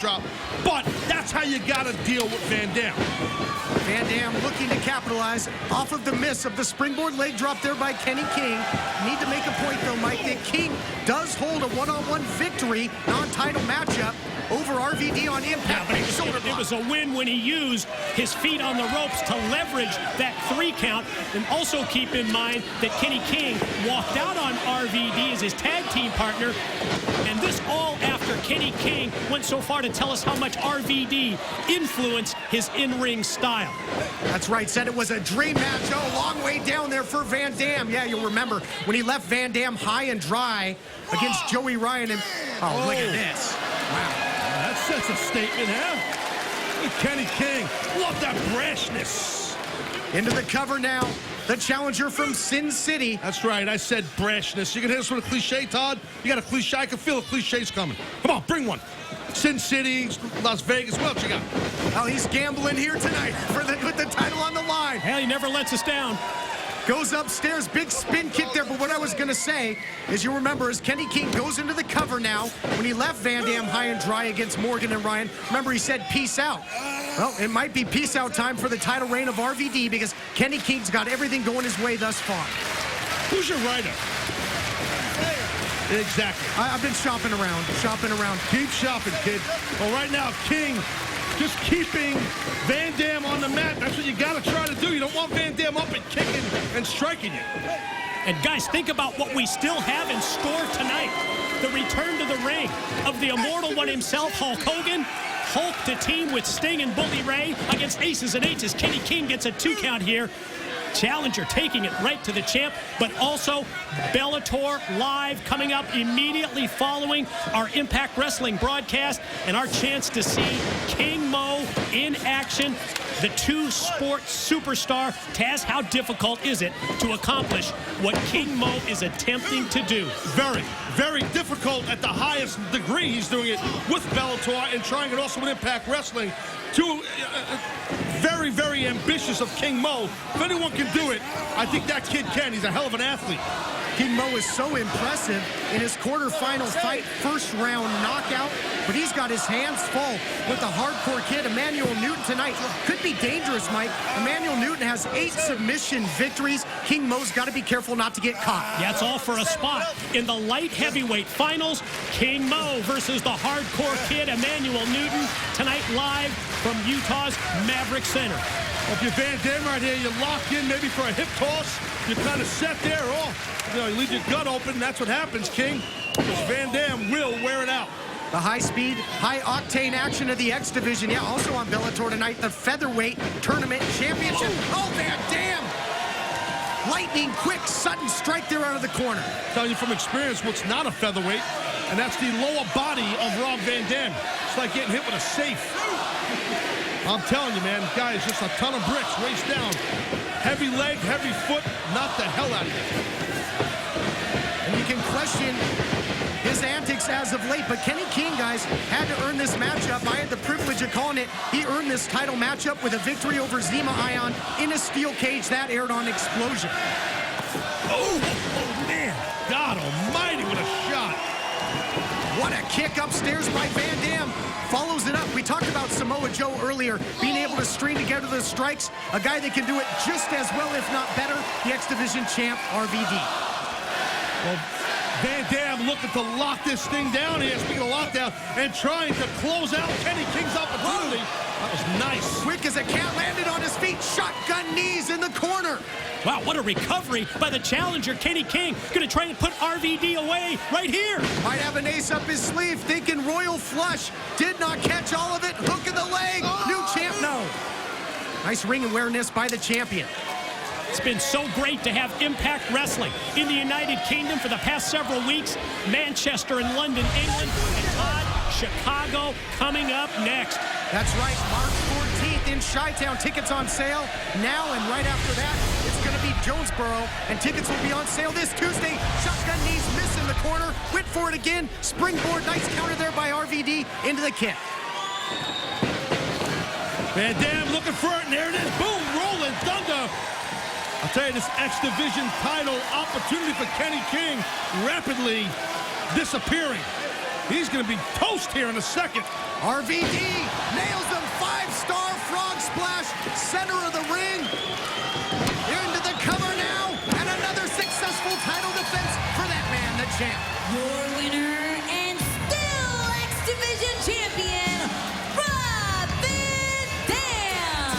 drop, but that's how you got to deal with Van Dam. Van Dam looking to capitalize off of the miss of the springboard leg drop there by Kenny King. Need to make a point, though, Mike, that King does hold a one-on-one victory, non-title matchup over RVD on impact. Yeah, but it was a win when he used his feet on the ropes to leverage that 3 count. And also keep in mind that Kenny King walked out on RVD as his tag team partner. And this all after Kenny King went so far to tell us how much RVD influenced his in-ring style. That's right, said it was a dream match. Oh, long way down there for Van Dam. Yeah, you'll remember when he left Van Dam high and dry against Joey Ryan. And oh, look at this. Wow. That sets a statement, huh? Look at Kenny King. Love that brashness. Into the cover now. The challenger from Sin City. That's right, I said brashness. You can hit us with a cliche, Todd? You got a cliche? I can feel a cliche's coming. Come on, bring one. Sin City, Las Vegas, what else you got? Oh, he's gambling here tonight with the title on the line. Hell, he never lets us down. Goes upstairs, big spin kick there, but what I was going to say is you remember as Kenny King goes into the cover now, when he left Van Dam high and dry against Morgan and Ryan, remember he said peace out. Well, it might be peace out time for the title reign of RVD because Kenny King's got everything going his way thus far. Who's your writer? Exactly. I've been shopping around. Keep shopping, kid. Well, right now, King just keeping Van Dam on the mat. That's what you got to try to do. You don't want Van Dam up and kicking and striking you. And guys, think about what we still have in store tonight. The return to the ring of the immortal one himself, Hulk Hogan. Hulk to team with Sting and Bully Ray against Aces and Eights as Kenny King gets a 2 count here. Challenger taking it right to the champ, but also Bellator Live coming up immediately following our Impact Wrestling broadcast and our chance to see King Mo in action, the 2-sport superstar. Taz, how difficult is it to accomplish what King Mo is attempting to do? Very, very difficult at the highest degree. He's doing it with Bellator and trying it also with Impact Wrestling. Very, very ambitious of King Mo. If anyone can do it, I think that kid can. He's a hell of an athlete. King Mo is so impressive in his quarterfinal fight, first-round knockout, but he's got his hands full with the hardcore kid, Emmanuel Newton, tonight. Could be dangerous, Mike. Emmanuel Newton has 8 submission victories. King Mo's got to be careful not to get caught. Yeah, it's all for a spot in the light heavyweight finals. King Mo versus the hardcore kid, Emmanuel Newton, tonight live from Utah's Maverick Center. Well, if you're Van Dam right here, you lock in maybe for a hip toss. You're kind of set there. You leave your gut open. That's what happens, King. Because Van Dam will wear it out. The high-speed, high-octane action of the X Division. Yeah, also on Bellator tonight, the Featherweight Tournament Championship. Oh, Van Dam! Lightning quick, sudden strike there out of the corner. Telling you from experience what's not a featherweight, and that's the lower body of Rob Van Dam. It's like getting hit with a safe. I'm telling you, man, guy is just a ton of bricks, waist down. Heavy leg, heavy foot, knock the hell out of you. And you can question his antics as of late, but Kenny King, guys, had to earn this matchup. I had the privilege of calling it. He earned this title matchup with a victory over Zema Ion in a steel cage. That aired on Explosion. Oh, man. God almighty, what a shot. What a kick upstairs by Van Dam. Follows it up. We talked about Samoa Joe earlier, being able to string together the strikes. A guy that can do it just as well, if not better, the X Division champ, RVD. Well, Van Dam looking to lock this thing down here, speaking of lockdown, and trying to close out Kenny King's opportunity. That was nice. Quick as a cat, landed on his feet. Shotgun knees in the corner. Wow, what a recovery by the challenger, Kenny King. Going to try and put RVD away right here. Might have an ace up his sleeve, thinking royal flush. Did not catch all of it. Hook in the leg. New champ, no. Nice ring awareness by the champion. It's been so great to have Impact Wrestling in the United Kingdom for the past several weeks. Manchester and London, England, and Todd, Chicago coming up next. That's right, March 14th in Chi-Town. Tickets on sale now, and right after that, it's going to be Jonesboro, and tickets will be on sale this Tuesday. Shotgun knees, miss in the corner. Went for it again. Springboard, nice counter there by RVD into the kick. Van Dam looking for it, and there it is. Boom, rolling thunder. I'll tell you, this X Division title opportunity for Kenny King rapidly disappearing. He's going to be toast here in a second. RVD nails him. 5-star frog splash. Center of the ring. Into the cover now. And another successful title defense for that man, the champ. Your winner and still X Division champion, Rob Van Dam.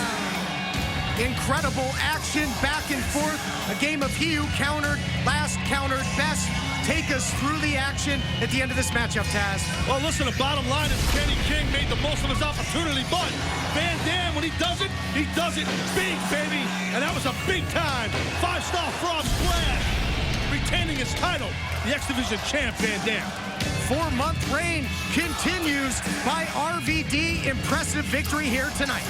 Incredible action back and forth. A game of he who countered, last countered best. Take us through the action at the end of this matchup, Taz. Well, listen, the bottom line is Kenny King made the most of his opportunity, but Van Dam, when he does it big, baby. And that was a big-time 5-star frog splash, retaining his title, the X Division champ, Van Dam. 4-month reign continues by RVD. Impressive victory here tonight.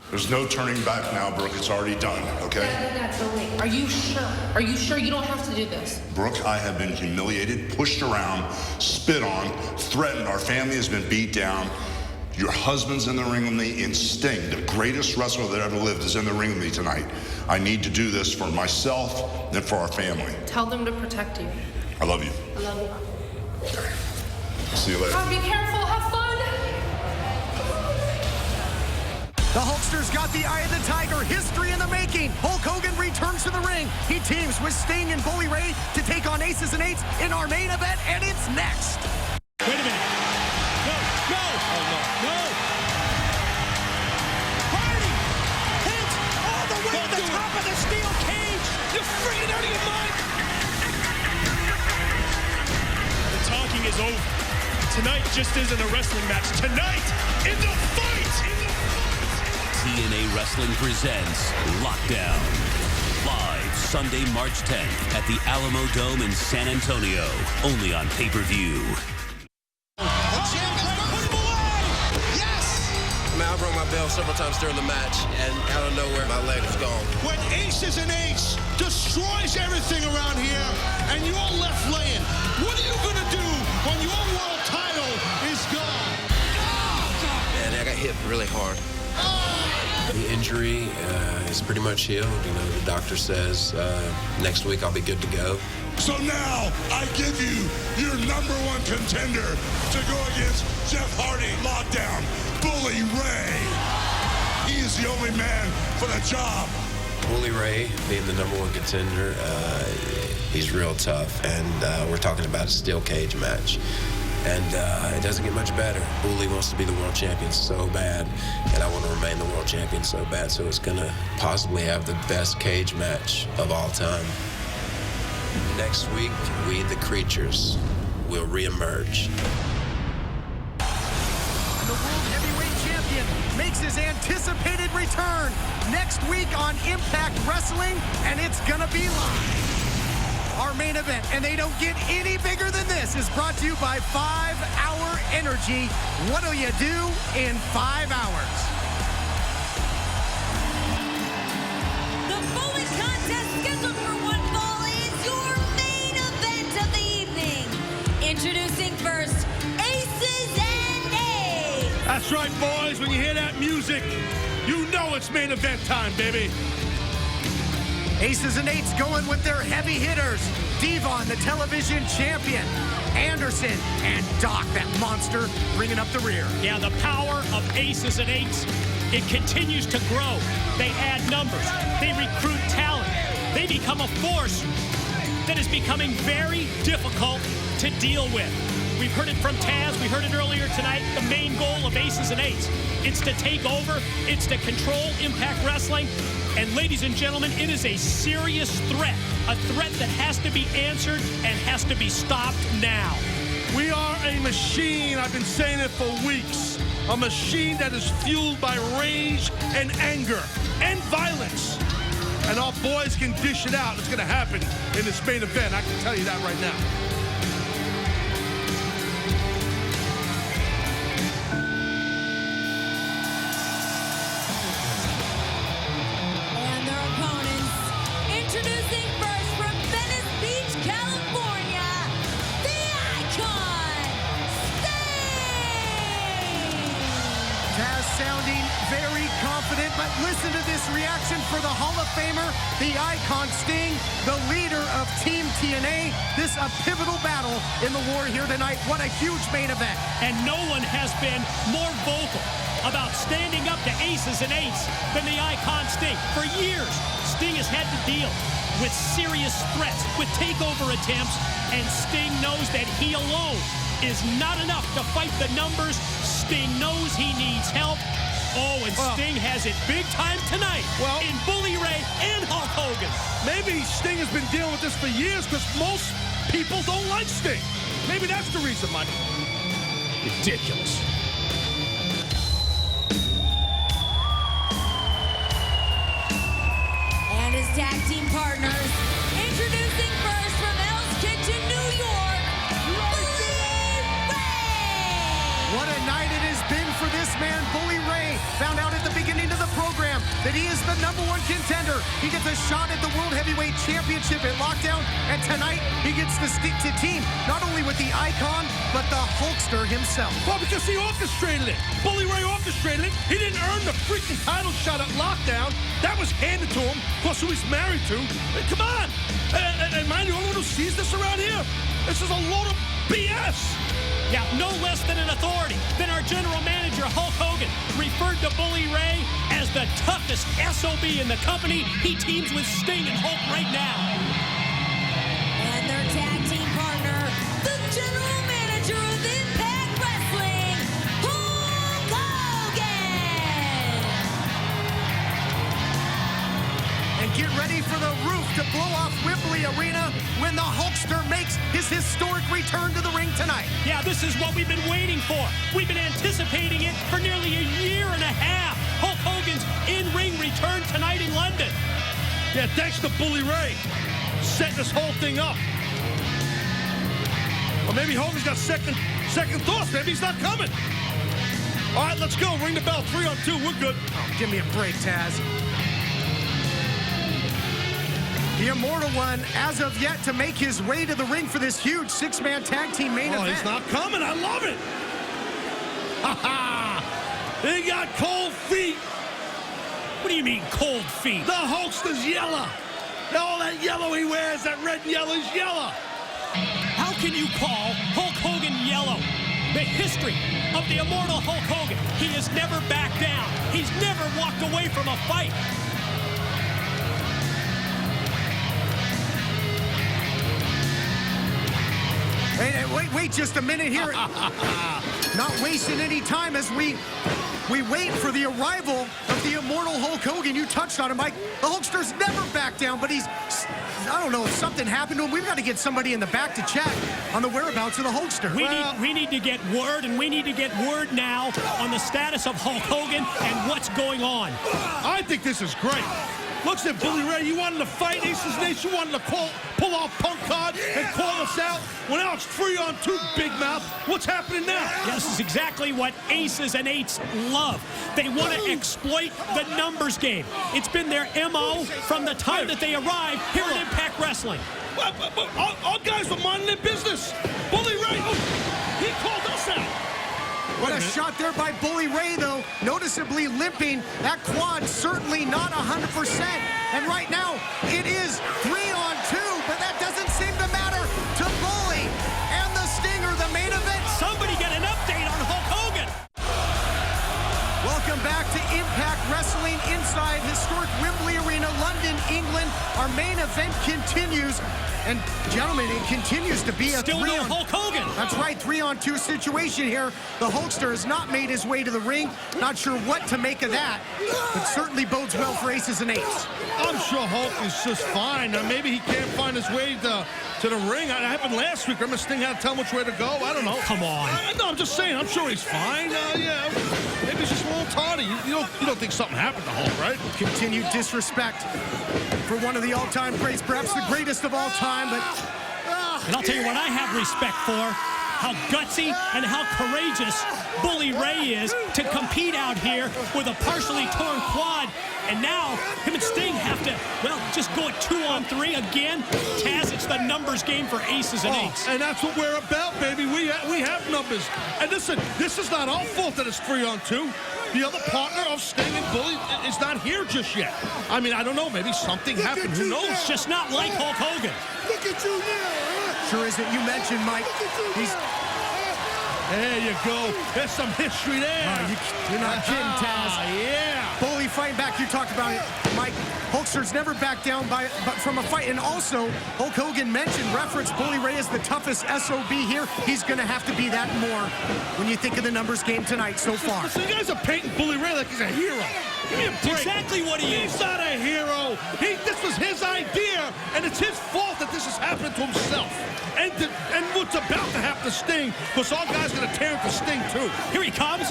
There's no turning back now, Brooke. It's already done, okay? So wait, are you sure? Are you sure you don't have to do this? Brooke, I have been humiliated, pushed around, spit on, threatened. Our family has been beat down. Your husband's in the ring with me, and Sting, the greatest wrestler that ever lived, is in the ring with me tonight. I need to do this for myself and for our family. Tell them to protect you. I love you. I love you. See you later. God, be careful. Have fun. The Hulkster's got the eye of the tiger. History in the making. Hulk Hogan returns to the ring. He teams with Sting and Bully Ray to take on Aces and Eights in our main event, and it's next. Wait a minute. No, no. Oh, no. No. Hardy hits all the way to the top of the steel cage. You're freaking out of your mind. The talking is over. Tonight just isn't a wrestling match. Tonight is a fight. TNA Wrestling presents Lockdown. Live Sunday, March 10th at the Alamo Dome in San Antonio. Only on pay-per-view. I broke my bell several times during the match, and out of nowhere, my leg is gone. When Aces and Eights destroys everything around here, and you're left laying, what are you going to do when your world title is gone? And I got hit really hard. The injury is pretty much healed. You know, the doctor says next week I'll be good to go. So now I give you your #1 contender to go against Jeff Hardy. Lockdown, Bully Ray. He is the only man for the job. Bully Ray being the #1 contender, he's real tough, and we're talking about a steel cage match. And it doesn't get much better. Bully wants to be the world champion so bad, and I want to remain the world champion so bad, so it's going to possibly have the best cage match of all time. Next week, we, the creatures, will reemerge. The World Heavyweight Champion makes his anticipated return next week on Impact Wrestling, and it's going to be live. Our main event, and they don't get any bigger than this, is brought to you by 5 Hour Energy. What'll you do in 5 hours? The fullest contest scheduled for one fall is your main event of the evening. Introducing first, Aces and Eights. That's right, boys. When you hear that music, you know it's main event time, baby. Aces and Eights going with their heavy hitters. Devon, the television champion. Anderson and Doc, that monster, bringing up the rear. Yeah, the power of Aces and Eights, it continues to grow. They add numbers. They recruit talent. They become a force that is becoming very difficult to deal with. We've heard it from Taz. We heard it earlier tonight. The main goal of Aces and Eights, it's to take over. It's to control Impact Wrestling. And ladies and gentlemen, it is a serious threat. A threat that has to be answered and has to be stopped now. We are a machine. I've been saying it for weeks. A machine that is fueled by rage and anger and violence. And our boys can dish it out. It's going to happen in this main event. I can tell you that right now. Introducing first from Venice Beach, California, the Icon, Sting! Taz sounding very confident, but listen to this reaction for the Hall of Famer, the icon Sting, the leader of Team TNA. This a pivotal battle in the war here tonight. What a huge main event. And no one has been more vocal about standing up to aces and eights than the icon Sting. For years, Sting has had to deal with serious threats, with takeover attempts, and Sting knows that he alone is not enough to fight the numbers. Sting knows he needs help. Oh, and Sting has it big time tonight in Bully Ray and Hulk Hogan. Maybe Sting has been dealing with this for years because most people don't like Sting. Maybe that's the reason, Mike. Ridiculous. And his tag team partners, introducing first from Hell's Kitchen, New York, Bully Ray! What a night it has been for this man, Bully Ray. Found out at the beginning of the program that he is the #1 contender. He gets a shot at the World Heavyweight Championship at Lockdown, and tonight he gets to stick to team, not only with the icon, but the Hulkster himself. Well, because he orchestrated it. Bully Ray orchestrated it. He didn't earn the freaking title shot at Lockdown. That was handed to him, plus who he's married to. Come on. Am I the only one who sees this around here? This is a load of BS. Yeah, no less than an authority than our general manager, Hulk Hogan, referred to Bully Ray as the toughest SOB in the company. He teams with Sting and Hulk right now. And their tag team partner, the general manager of Impact Wrestling, Hulk Hogan! And get ready for the roof to blow off Wembley Arena when the Hulkster makes his historic return to the ring tonight. Yeah, this is what we've been waiting for. We've been anticipating it for nearly a year and a half. Hulk Hogan's in-ring return tonight in London. Yeah, thanks to Bully Ray setting this whole thing up. Or maybe Hogan's got second thoughts. Maybe he's not coming. All right, let's go. Ring the bell. 3-on-2. We're good. Oh, give me a break, Taz. The Immortal One, as of yet, to make his way to the ring for this huge six-man tag team main event. Oh, he's not coming. I love it. Ha ha! He got cold feet. What do you mean, cold feet? The Hulkster's yellow. All that yellow he wears, that red and yellow, is yellow. How can you call Hulk Hogan yellow? The history of the Immortal Hulk Hogan. He has never backed down. He's never walked away from a fight. Hey, wait just a minute here. Not wasting any time as we wait for the arrival of the Immortal Hulk Hogan. You touched on him, Mike. The Hulkster's never backed down, but he's, I don't know, if something happened to him. We've got to get somebody in the back to check on the whereabouts of the Hulkster. We need to get word, and we need to get word now on the status of Hulk Hogan and what's going on. I think this is great. Looks at Bully Ray, you wanted to fight Aces Nation, you wanted to pull off Punk Card and call us out. Well, now it's 3-on-2, Big Mouth. What's happening now? Yeah, this is exactly what Aces and Eights love. They want to exploit the numbers game. It's been their MO from the time that they arrived here at Impact Wrestling. But our guys are minding their business. Bully Ray, he called us out. What a shot there by Bully Ray, though. Noticeably limping. That quad certainly not 100%. And right now, it is 3-on-2, but that doesn't seem to matter to Bully. And the Stinger, the main event. Somebody get an update on Hulk Hogan. Welcome back to Impact Wrestling inside historic Wembley Arena, London, England. Our main event continues. And, gentlemen, it continues to be a Still no Hulk Hogan. That's right, 3-on-2 situation here. The Hulkster has not made his way to the ring. Not sure what to make of that, but certainly bodes well for Aces and Eights. I'm sure Hulk is just fine. Now, maybe he can't find his way to the ring. It happened last week. Remember Sting had to tell him which way to go? I don't know. Come on. No, I'm just saying. I'm sure he's fine. Yeah, maybe he's just a little tardy. You don't think something happened to Hulk, right? Continued disrespect for one of the all-time greats, perhaps the greatest of all time, but... And I'll tell you what I have respect for, how gutsy and how courageous Bully Ray is to compete out here with a partially torn quad. And now, him and Sting have to, well, just go at 2-on-3 again. Taz, it's the numbers game for aces and eights. And that's what we're about, baby. We have numbers. And listen, this is not our fault that it's 3-on-2. The other partner of Sting and Bully is not here just yet. I mean, I don't know. Maybe something happened. Who knows? It's just not like Hulk Hogan. Look at you now. Sure isn't. You mentioned, Mike, There you go. There's some history there. You're not kidding, Taz. Yeah. Bully fighting back. You talked about it, Mike. Hulkster's never backed down from a fight. And also, Hulk Hogan referenced Bully Ray as the toughest SOB here. He's going to have to be that more when you think of the numbers game tonight so far. So you guys are painting Bully Ray like he's a hero. Give me a break. Exactly what he is. He's not a hero. This was his idea, and it's his fault that this is happening to himself. And what's about to happen to Sting, because our guy's going to tear into Sting, too. Here he comes.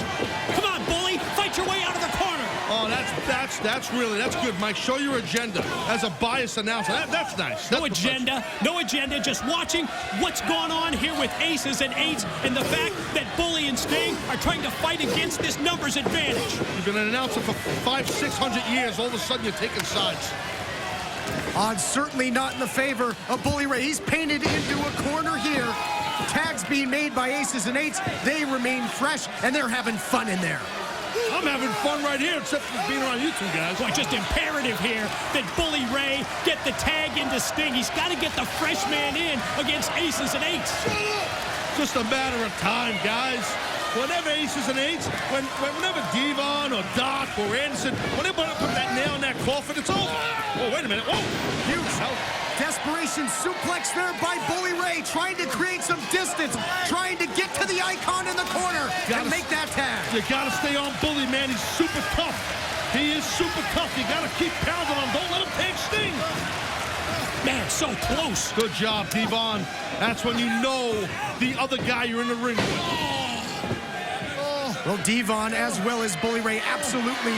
Come on, Bully. Fight your way out of the corner. Oh, that's good, Mike. Show your agenda as a biased announcer. That's nice. No agenda, just watching what's going on here with aces and eights and the fact that Bully and Sting are trying to fight against this numbers advantage. You've been an announcer for 500-600 years. All of a sudden, you're taking sides. Odds certainly not in the favor of Bully Ray. He's painted into a corner here. Tags being made by aces and eights. They remain fresh, and they're having fun in there. I'm having fun right here, except for being around you two guys. Boy, just imperative here that Bully Ray get the tag into Sting. He's got to get the fresh man in against aces and eights. Just a matter of time, guys. Whenever aces and eights, whenever Devon or Doc or Anderson, whenever they put that nail in that coffin, it's over. Oh, wait a minute. Whoa. Huge desperation suplex there by Bully Ray, trying to create some distance, trying to get to the icon in the corner and make that tag. You got to stay on Bully, man. He's super tough. He is super tough. You got to keep pounding on. Don't let him take Sting. Man, so close. Good job, Devon. That's when you know the other guy you're in the ring with. Well, Devon, as well as Bully Ray, absolutely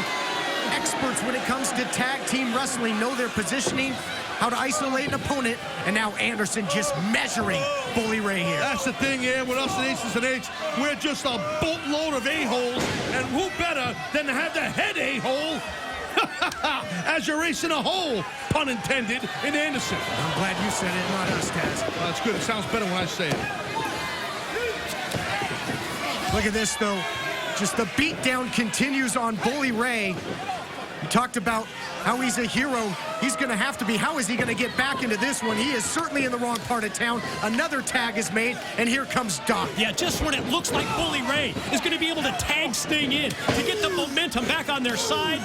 experts when it comes to tag team wrestling, know their positioning, how to isolate an opponent, and now Anderson just measuring Bully Ray here. That's the thing here with us and aces and eights. We're just a boatload of a-holes, and who better than to have the head a-hole as you're racing a hole, pun intended, in Anderson. I'm glad you said it, not us, Taz. Well, that's good. It sounds better when I say it. Look at this, though. Just the beatdown continues on Bully Ray. We talked about how he's a hero. He's going to have to be. How is he going to get back into this one? He is certainly in the wrong part of town. Another tag is made, and here comes Doc. Yeah, just when it looks like Bully Ray is going to be able to tag Sting in to get the momentum back on their side.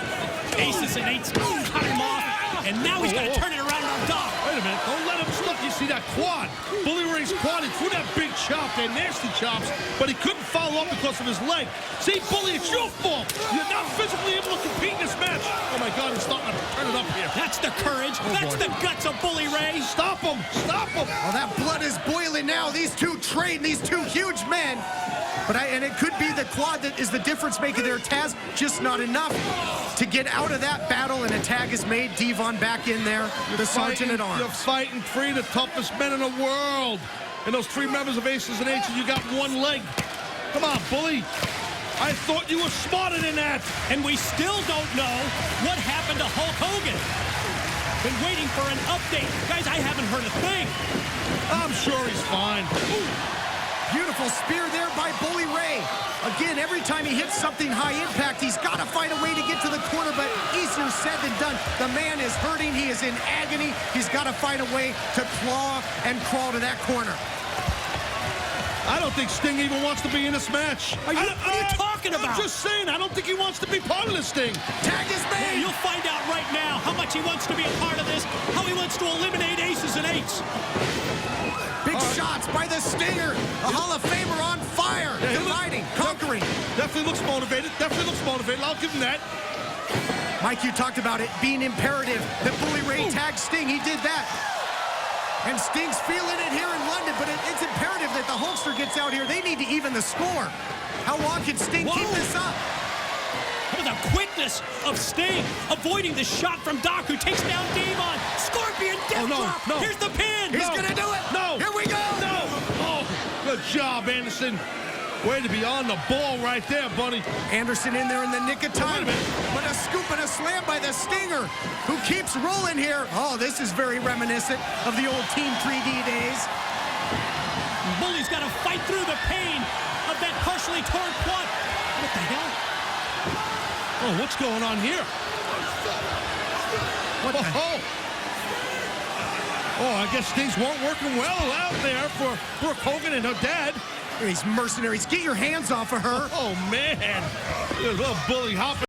Aces and eights cut him off, and now he's going to turn it around on Doc. Wait a minute. Don't let him stop. You see that quad? Bully Ray's quad. He threw that big chop, they're nasty chops, but he couldn't follow up because of his leg. See, Bully, it's your fault. You're not physically able to compete in this match. Oh, my God, he's starting to turn it up here. That's the courage. That's the guts of Bully Ray. Stop him. Stop him. Oh, that blood is boiling now. These two train, these two huge men. And it could be the quad that is the difference maker there, Taz. Just not enough to get out of that battle, and a tag is made. Devon back in there, the sergeant at arms. You're fighting three of the toughest men in the world. And those three members of Aces and Eights, you got one leg. Come on, Bully. I thought you were smarter than that. And we still don't know what happened to Hulk Hogan. Been waiting for an update. Guys, I haven't heard a thing. I'm sure he's fine. Ooh. Beautiful spear there by Bully Ray. Again, every time he hits something high impact, he's got to find a way to get to the corner, but easier said than done. The man is hurting. He is in agony. He's got to find a way to claw and crawl to that corner. I don't think Sting even wants to be in this match. What are you talking about? I'm just saying, I don't think he wants to be part of this thing. Tag is made. You'll find out right now how much he wants to be a part of this, how he wants to eliminate Aces and Eights. Big shots by the Stinger. A Hall of Famer on fire. Yeah, dividing, conquering. Definitely looks motivated. Definitely looks motivated. I'll give him that. Mike, you talked about it being imperative that Bully Ray tag Sting. He did that. And Sting's feeling it here in London, but it's imperative that the Hulkster gets out here. They need to even the score. How long can Sting keep this up? Look at the quickness of Sting, avoiding the shot from Doc, who takes down Devon. Scorpion death drop. No. Here's the pin. He's going to do it. No. Here we go. No. Oh, good job, Anderson. Way to be on the ball right there, buddy. Anderson in there in the nick of time. Wait a minute. But a scoop and a slam by the Stinger, who keeps rolling here. Oh, this is very reminiscent of the old Team 3D days. Bully's got to fight through the pain of that partially torn quad. What the hell? Oh, what's going on here? What the hell? Oh, I guess things weren't working well out there for Brooke Hogan and her dad. These mercenaries, get your hands off of her. Oh, man. There's a little bully hopping.